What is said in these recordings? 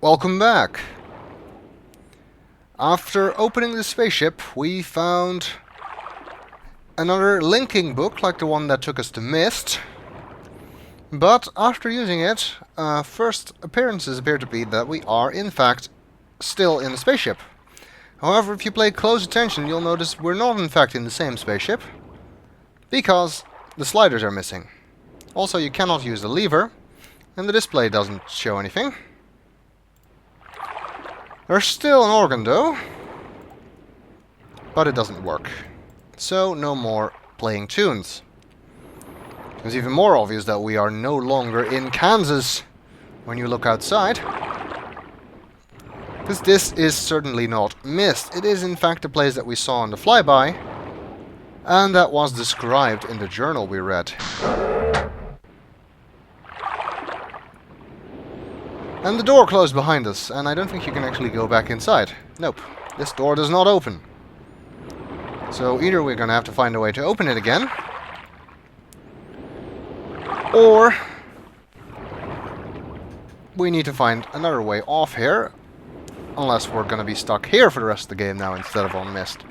Welcome back. After opening the spaceship, we found another linking book like the one that took us to Myst. But after using it, first appearances appear to be that we are in fact still in the spaceship. However, if you pay close attention, you'll notice we're not in fact in the same spaceship, because the sliders are missing. Also, you cannot use the lever, and the display doesn't show anything. There's still an organ though, but it doesn't work. So no more playing tunes. It's even more obvious that we are no longer in Kansas when you look outside. Because this is certainly not Myst. It is in fact a place that we saw on the flyby, and that was described in the journal we read. And the door closed behind us, and I don't think you can actually go back inside. Nope, this door does not open. So either we're gonna have to find a way to open it again, or we need to find another way off here, unless we're gonna be stuck here for the rest of the game now instead of on Myst.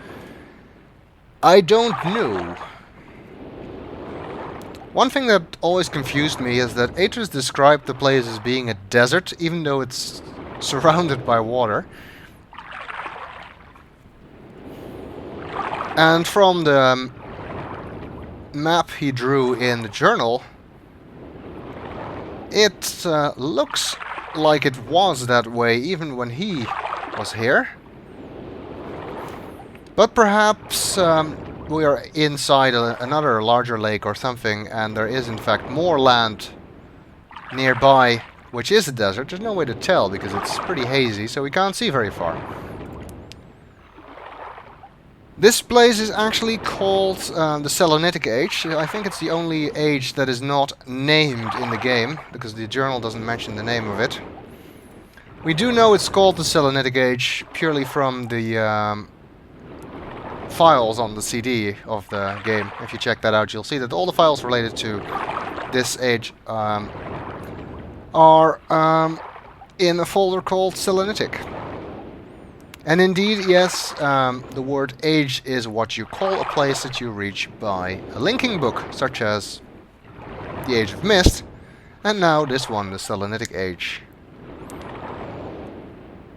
I don't know. One thing that always confused me is that Atrus described the place as being a desert, even though it's surrounded by water. And from the map he drew in the journal, it looks like it was that way even when he was here. But perhaps we are inside another larger lake or something, and there is in fact more land nearby, which is a desert. There's no way to tell because it's pretty hazy, so we can't see very far. This place is actually called the Selenitic Age. I think it's the only age that is not named in the game, because the journal doesn't mention the name of it. We do know it's called the Selenitic Age purely from the files on the CD of the game. If you check that out, you'll see that all the files related to this age are in a folder called Selenitic. And indeed, yes, the word age is what you call a place that you reach by a linking book, such as the Age of Myst, and now this one, the Selenitic Age.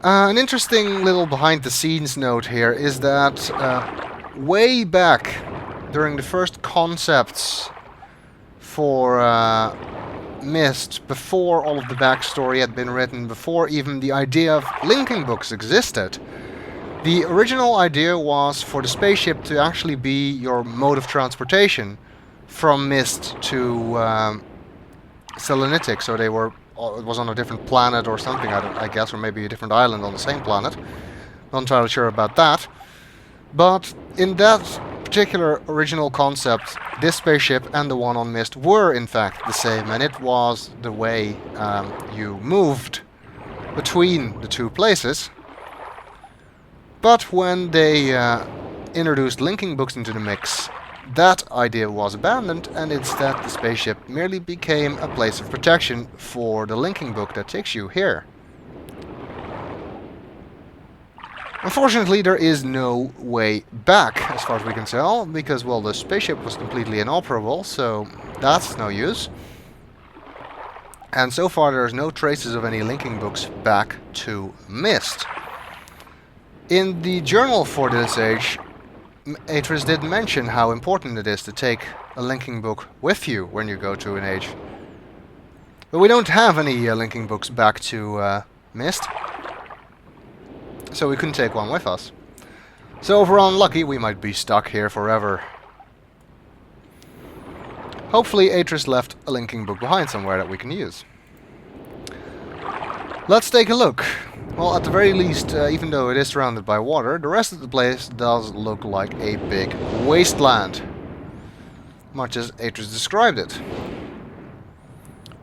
An interesting little behind-the-scenes note here is that way back during the first concepts for Myst, before all of the backstory had been written, before even the idea of linking books existed, the original idea was for the spaceship to actually be your mode of transportation from Myst to Selenitic, so they were it was on a different planet or something, I guess, or maybe a different island on the same planet. Not entirely sure about that. But in that particular original concept, this spaceship and the one on Myst were in fact the same, and it was the way you moved between the two places. But when they introduced linking books into the mix, that idea was abandoned, and instead the spaceship merely became a place of protection for the linking book that takes you here. Unfortunately, there is no way back, as far as we can tell, because, well, the spaceship was completely inoperable, so that's no use. And so far there's no traces of any linking books back to Myst. In the journal for this age, Atrus did mention how important it is to take a linking book with you when you go to an age. But we don't have any linking books back to Myst, so we couldn't take one with us. So if we're unlucky, we might be stuck here forever. Hopefully Atrus left a linking book behind somewhere that we can use. Let's take a look. Well, at the very least, even though it is surrounded by water, the rest of the place does look like a big wasteland, much as Atrus described it.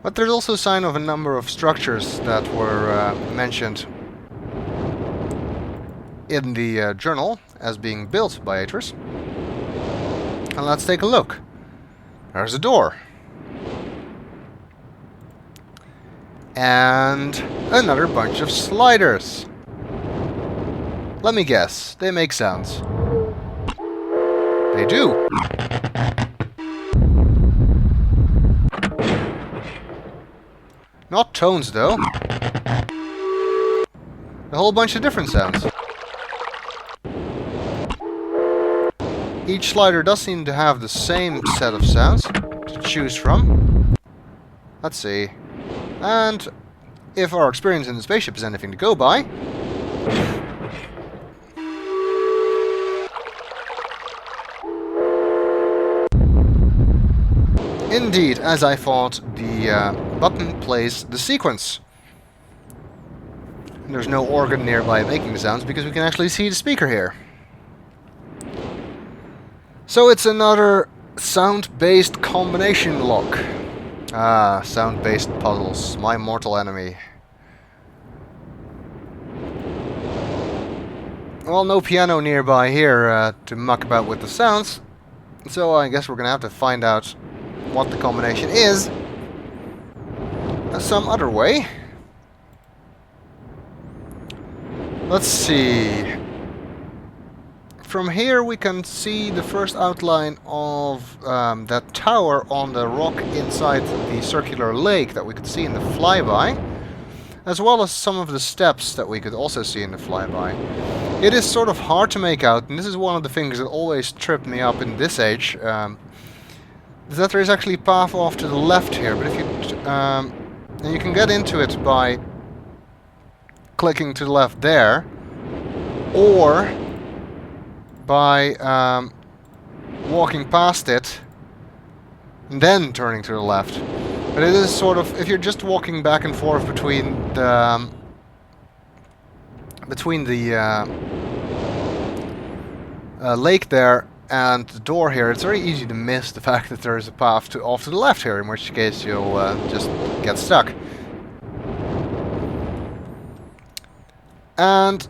But there's also a sign of a number of structures that were mentioned in the journal as being built by Atrus. And let's take a look. There's a door. And another bunch of sliders. Let me guess, they make sounds. They do. Not tones, though. A whole bunch of different sounds. Each slider does seem to have the same set of sounds to choose from. Let's see. And if our experience in the spaceship is anything to go by, indeed, as I thought, the button plays the sequence. And there's no organ nearby making the sounds because we can actually see the speaker here. So it's another sound-based combination lock. Ah, sound-based puzzles, my mortal enemy. Well, no piano nearby here to muck about with the sounds, so I guess we're gonna have to find out what the combination is some other way. Let's see. From here we can see the first outline of that tower on the rock inside the circular lake that we could see in the flyby, as well as some of the steps that we could also see in the flyby. It is sort of hard to make out, and this is one of the things that always tripped me up in this age, is that there is actually a path off to the left here, but if you and you can get into it by clicking to the left there, or by walking past it and then turning to the left. But it is sort of, if you're just walking back and forth between the lake there and the door here, it's very easy to miss the fact that there is a path off to the left here, in which case you'll just get stuck. And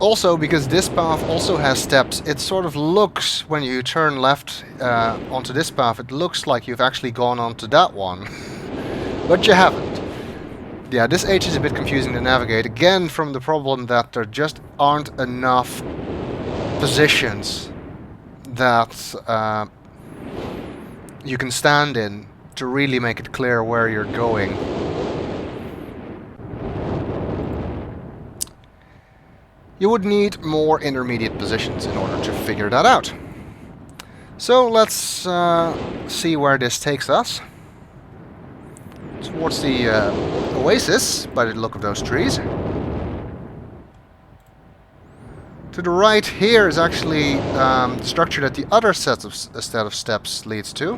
also, because this path also has steps, it sort of looks, when you turn left onto this path, it looks like you've actually gone onto that one. But you haven't. Yeah, this age is a bit confusing to navigate, again from the problem that there just aren't enough positions that you can stand in to really make it clear where you're going. You would need more intermediate positions in order to figure that out. So let's see where this takes us. Towards the oasis, by the look of those trees. To the right here is actually the structure that the other set of steps leads to,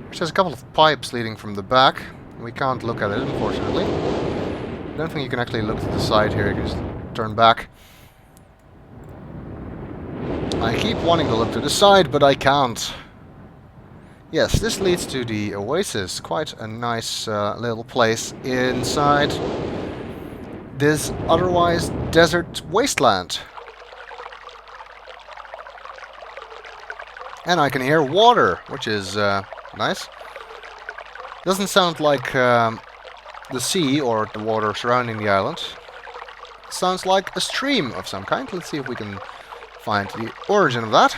which has a couple of pipes leading from the back. We can't look at it, unfortunately. I don't think you can actually look to the side here, you can just turn back. I keep wanting to look to the side, but I can't. Yes, this leads to the oasis. Quite a nice little place inside this otherwise desert wasteland. And I can hear water, which is nice. Doesn't sound like the sea or the water surrounding the island. Sounds like a stream of some kind. Let's see if we can find the origin of that.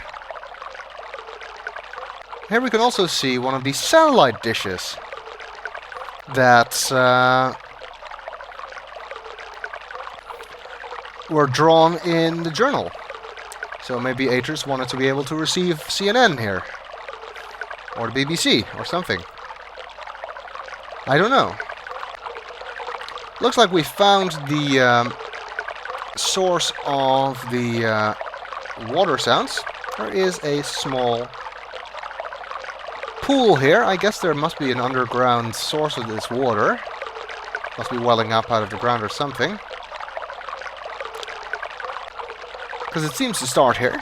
Here we can also see one of these satellite dishes that were drawn in the journal. So maybe Atrus wanted to be able to receive CNN here, or the BBC, or something. I don't know. Looks like we found the source of the water sounds. There is a small pool here. I guess there must be an underground source of this water. Must be welling up out of the ground or something. Because it seems to start here.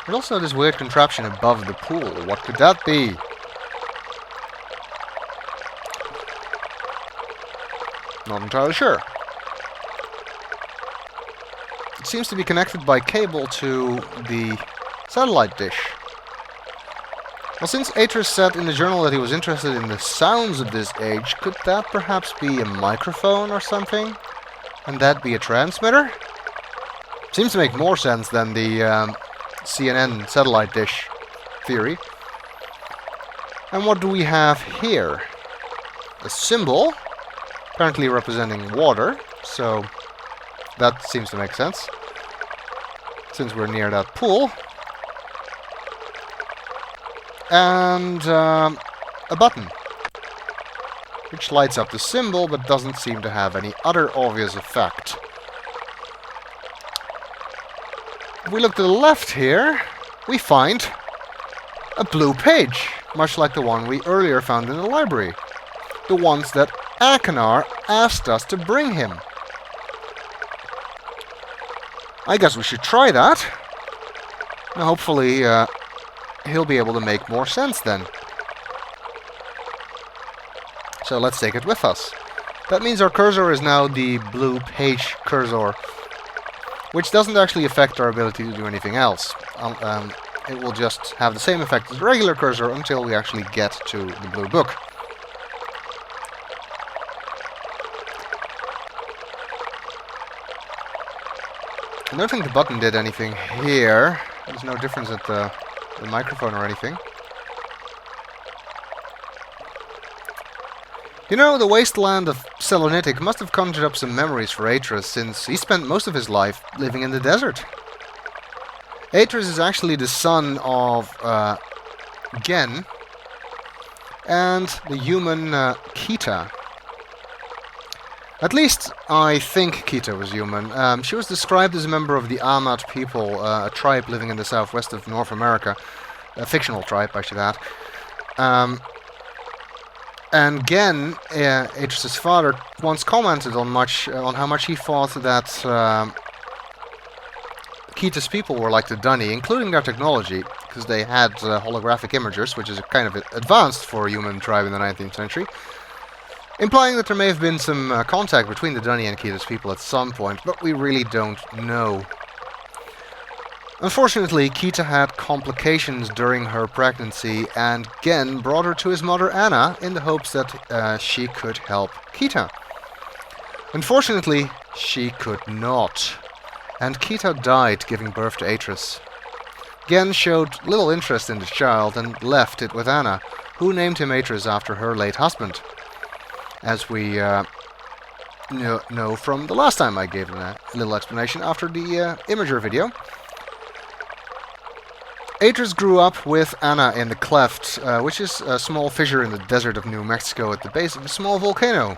There's also this weird contraption above the pool. What could that be? Not entirely sure. It seems to be connected by cable to the satellite dish. Well, since Atrus said in the journal that he was interested in the sounds of this age, could that perhaps be a microphone or something? And that be a transmitter? Seems to make more sense than the CNN satellite dish theory. And what do we have here? A symbol, apparently representing water, so that seems to make sense, since we're near that pool. And a button, which lights up the symbol but doesn't seem to have any other obvious effect. If we look to the left here, we find a blue page, much like the one we earlier found in the library. The ones that Akanar asked us to bring him. I guess we should try that. Now hopefully he'll be able to make more sense then. So let's take it with us. That means our cursor is now the blue page cursor, which doesn't actually affect our ability to do anything else. It will just have the same effect as the regular cursor until we actually get to the blue book. I don't think the button did anything here. There's no difference at the microphone or anything. You know, the wasteland of Selenitic must have conjured up some memories for Atrus, since he spent most of his life living in the desert. Atrus is actually the son of Gen and the human Kita. At least, I think Kita was human. She was described as a member of the Amat people, a tribe living in the southwest of North America. A fictional tribe, I should add. And Gen, Atrus' father, once commented on how much he thought that Kita's people were like the Dunny, including their technology, because they had holographic imagers, which is kind of advanced for a human tribe in the 19th century. Implying that there may have been some contact between the Dunny and Kita's people at some point, but we really don't know. Unfortunately, Kita had complications during her pregnancy, and Gen brought her to his mother Anna in the hopes that she could help Kita. Unfortunately, she could not, and Kita died giving birth to Atrus. Gen showed little interest in the child and left it with Anna, who named him Atrus after her late husband. As we know from the last time I gave a little explanation after the Imager video. Atrus grew up with Anna in the Cleft, which is a small fissure in the desert of New Mexico at the base of a small volcano.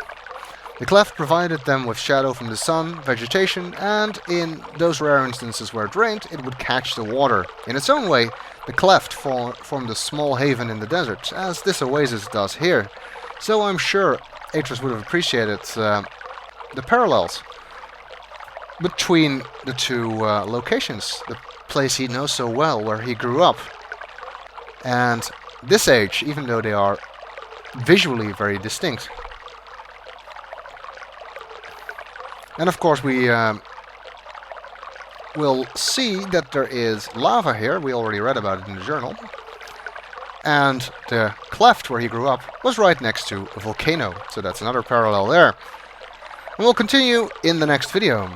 The Cleft provided them with shadow from the sun, vegetation, and in those rare instances where it rained, it would catch the water. In its own way, the Cleft formed a small haven in the desert, as this oasis does here. So I'm sure Atrus would have appreciated the parallels between the two locations, the place he knows so well, where he grew up, and this age, even though they are visually very distinct. And of course we will see that there is lava here. We already read about it in the journal. And the Cleft where he grew up was right next to a volcano, so that's another parallel there. And we'll continue in the next video.